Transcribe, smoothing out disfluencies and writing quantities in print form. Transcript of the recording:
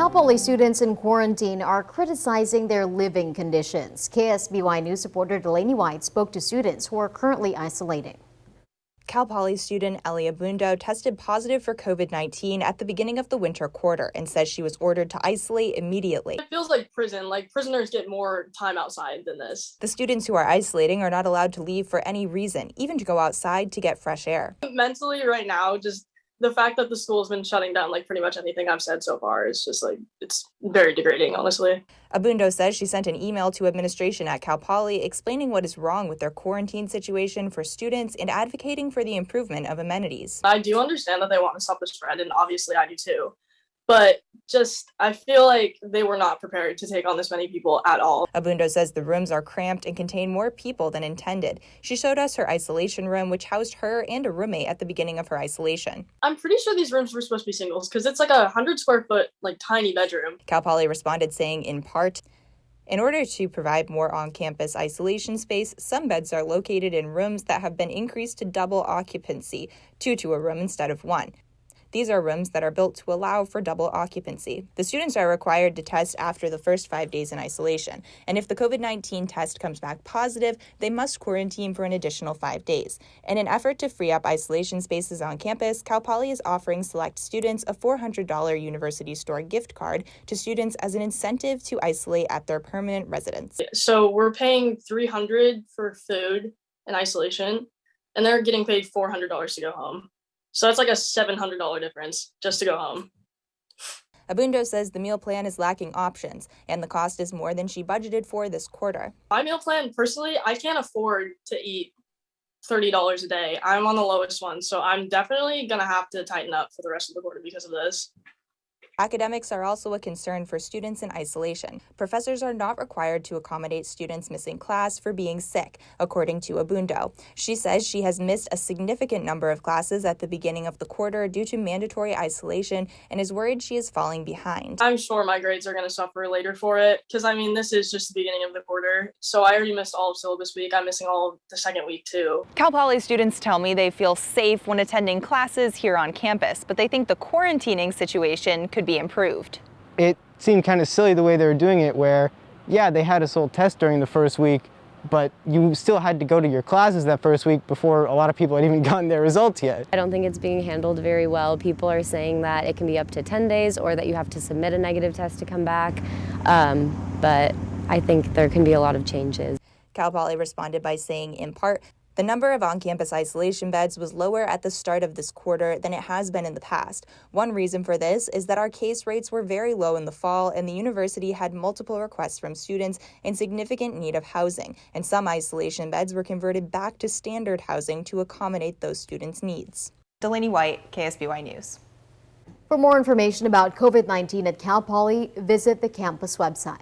Cal Poly students in quarantine are criticizing their living conditions. KSBY News reporter Delaney White spoke to students who are currently isolating. Cal Poly student Ellie Abundo tested positive for COVID-19 at the beginning of the winter quarter and says she was ordered to isolate immediately. It feels like prison, like prisoners get more time outside than this. The students who are isolating are not allowed to leave for any reason, even to go outside to get fresh air. Mentally right now, just the fact that the school has been shutting down like pretty much anything I've said so far is just like, it's very degrading, honestly. Abundo says she sent an email to administration at Cal Poly explaining what is wrong with their quarantine situation for students and advocating for the improvement of amenities. I do understand that they want to stop the spread, and obviously I do too. But just, I feel like they were not prepared to take on this many people at all. Abundo says the rooms are cramped and contain more people than intended. She showed us her isolation room, which housed her and a roommate at the beginning of her isolation. I'm pretty sure these rooms were supposed to be singles because it's like a 100 square foot, like tiny bedroom. Cal Poly responded saying, in part, in order to provide more on-campus isolation space, some beds are located in rooms that have been increased to double occupancy, 2 to a room instead of 1. These are rooms that are built to allow for double occupancy. The students are required to test after the first 5 days in isolation, and if the COVID-19 test comes back positive, they must quarantine for an additional 5 days. In an effort to free up isolation spaces on campus, Cal Poly is offering select students a $400 University Store gift card to students as an incentive to isolate at their permanent residence. So we're paying $300 for food in isolation, and they're getting paid $400 to go home. So that's like a $700 difference just to go home. Abundo says the meal plan is lacking options, and the cost is more than she budgeted for this quarter. My meal plan, personally, I can't afford to eat $30 a day. I'm on the lowest one, so I'm definitely going to have to tighten up for the rest of the quarter because of this. Academics are also a concern for students in isolation. Professors are not required to accommodate students missing class for being sick, according to Abundo. She says she has missed a significant number of classes at the beginning of the quarter due to mandatory isolation and is worried she is falling behind. I'm sure my grades are going to suffer later for it because, I mean, this is just the beginning of the quarter. So I already missed all of syllabus week. I'm missing all of the second week too. Cal Poly students tell me they feel safe when attending classes here on campus, but they think the quarantining situation could be improved. It seemed kind of silly the way they were doing it, where, yeah, they had us all test during the first week, but you still had to go to your classes that first week before a lot of people had even gotten their results yet. I don't think it's being handled very well. People are saying that it can be up to 10 days or that you have to submit a negative test to come back, but I think there can be a lot of changes. Cal Poly responded by saying, in part, the number of on-campus isolation beds was lower at the start of this quarter than it has been in the past. One reason for this is that our case rates were very low in the fall, and the university had multiple requests from students in significant need of housing, and some isolation beds were converted back to standard housing to accommodate those students' needs. Delaney White, KSBY News. For more information about COVID-19 at Cal Poly, visit the campus website.